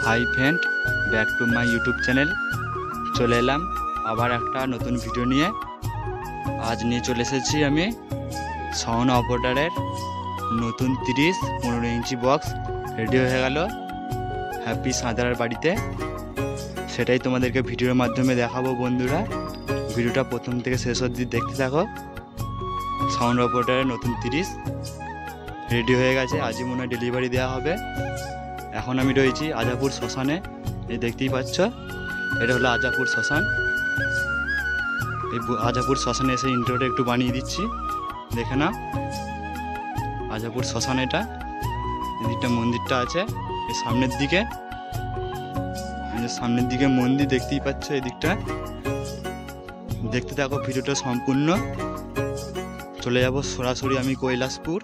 Hi friend, back to my YouTube channel. চলে এলাম আবার একটা নতুন ভিডিও নিয়ে। আজ নিয়ে চলে এসেছি আমি সাউন্ড অপারেটরের নতুন 30-15 ইঞ্চি বক্স রেডি হয়ে গেল হ্যাপি সাঁতারার বাড়িতে। সেটাই তোমাদেরকে ভিডিওর মাধ্যমে দেখাবো বন্ধুরা। ভিডিওটা প্রথম থেকে শেষ অবধি দেখতে থাকো। সাউন্ড অপারেটরের নতুন 30 রেডি হয়ে গেছে, আজই মনে হয় ডেলিভারি দেওয়া হবে। এখন আমি রয়েছি আজাপুর শ্মশানে। এই দেখতেই পাচ্ছ, এটা হলো আজাপুর শ্মশান। এই আজাপুর শ্মশানে এসে ইন্ট্রোটা একটু বানিয়ে দিচ্ছি, দেখে না। আজাপুর শ্মশান, এটা এদিকটা মন্দিরটা আছে এই সামনের দিকে, সামনের দিকে মন্দির দেখতেই পাচ্ছ। এদিকটা দেখতে থাকো ভিডিওটা সম্পূর্ণ। চলে যাব সরাসরি আমি কৈলাসপুর,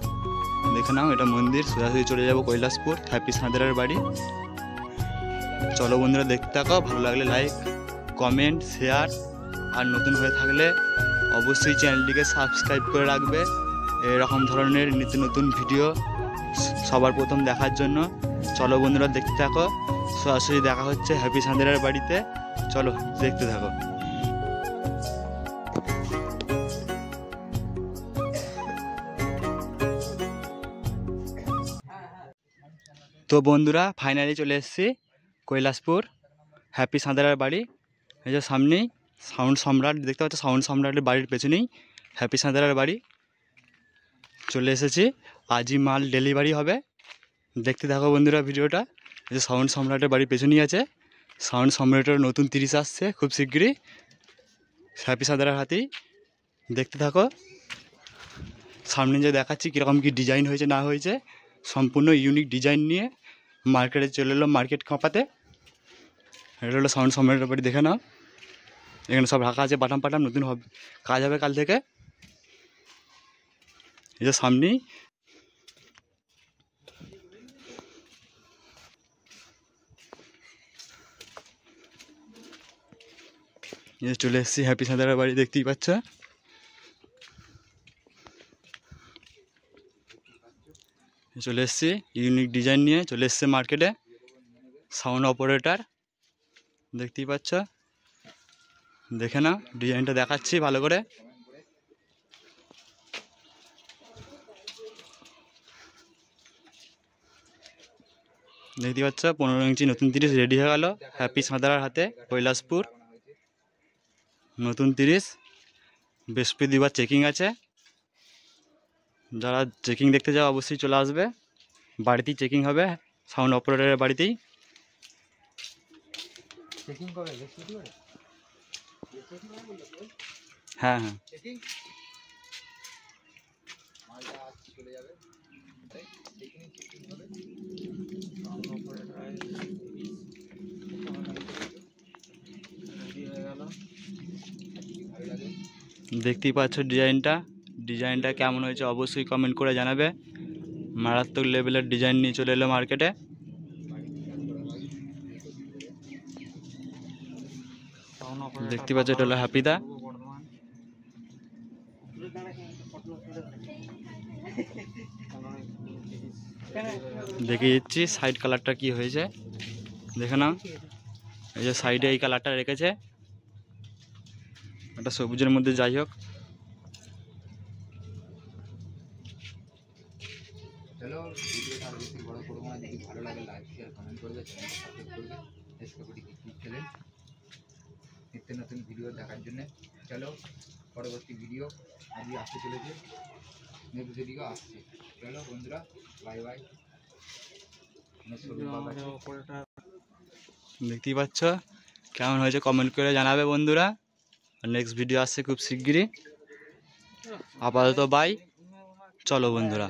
দেখে নাও এটা মন্দির। সোজাসুজি চলে যাব কৈলাসপুর হ্যাপি সাঁতারার বাড়ি। চলো বন্ধুরা দেখতে থাকো, ভালো লাগলে লাইক, কমেন্ট, শেয়ার, আর নতুন হয়ে থাকলে অবশ্যই চ্যানেলটিকে সাবস্ক্রাইব করে রাখবে এরকম ধরনের নিত্য নতুন ভিডিও সবার প্রথম দেখার জন্য। চলো বন্ধুরা দেখতে থাকো, সরাসরি দেখা হচ্ছে হ্যাপি সাঁতারার বাড়িতে। চলো দেখতে থাকো। তো বন্ধুরা ফাইনালি চলে এসেছি কৈলাসপুর হ্যাপি সাঁতারার বাড়ি। এই যে সামনেই সাউন্ড সম্রাট দেখতে পাচ্ছ, সাউন্ড সম্রাটের বাড়ির পেছনেই হ্যাপি সাঁতারার বাড়ি। চলে এসেছি, আজই মাল ডেলিভারি হবে। দেখতে থাকো বন্ধুরা ভিডিওটা। এই যে সাউন্ড সম্রাটের বাড়ির পেছনেই আছে। সাউন্ড সম্রাটের নতুন 30 আসছে খুব শিগগিরই হ্যাপি সাঁতারার হাতেই। দেখতে থাকো, সামনে যে দেখাচ্ছি কীরকম কী ডিজাইন হয়েছে না হয়েছে, সম্পূর্ণ ইউনিক ডিজাইন নিয়ে মার্কেটে চলে এলো, মার্কেট কাঁপাতে। এটা হলো সাউন্ড সম্রাটের বাড়ি, দেখে নাও। এখানে সব রাখা আছে বাটাম পাটাম, নতুন হবে, কাজ হবে কাল থেকে। এই যে সামনেই চলে এসেছি হ্যাপি সাঁতারার বাড়ি, দেখতেই পাচ্ছ। চলে এসেছি ইউনিক ডিজাইন নিয়ে, চলে এসছে মার্কেটে সাউন্ড অপারেটর, দেখতেই পাচ্ছ। দেখে নাও ডিজাইনটা দেখাচ্ছি ভালো করে। দেখতে পাচ্ছ 15 ইঞ্চি নতুন 30 রেডি হয়ে গেল হ্যাপি সাঁতারার হাতে কৈলাসপুর। নতুন 30 বৃহস্পতিবার চেকিং আছে। যারা চেকিং দেখতে যাও অবশ্যই চলে আসবে, বাড়িতেই চেকিং হবে সাউন্ড অপারেটরের বাড়িতেই। হ্যাঁ হ্যাঁ, দেখতেই পাচ্ছ ডিজাইনটা কেমন হয়েছে অবশ্যই কমেন্ট করে জানাবে। মারাত্মক লেভেলের ডিজাইন নিয়ে চলে এলো মার্কেটে। দেখতে পাচ্ছ এটা হলো হ্যাপিদা। দেখে দিচ্ছি সাইড কালারটা কি হয়েছে, দেখে নাও। এই যে সাইডে এই কালারটা রেখেছে, একটা সবুজের মধ্যে, যাই হোক। চলো ভিডিওটা আর বেশি বড় করবো না, যদি ভালো লাগে লাইক শেয়ার কমেন্ট করবে, চ্যানেলটা সাবস্ক্রাইব করবে এসকোপিটি ইউটিউব চ্যানেল নিত্য নতুন ভিডিও দেখার জন্য। চলো পরবর্তী ভিডিও আজই আসতে চলেছে, নেক্সট ভিডিও আসছে। চলো বন্ধুরা, বাই বাই। দেখতেই পাচ্ছ কেমন হয়েছে কমেন্ট করে জানাবে বন্ধুরা। নেক্সট ভিডিও আসছে খুব শিগগিরই। আপাতত বাই, চলো বন্ধুরা।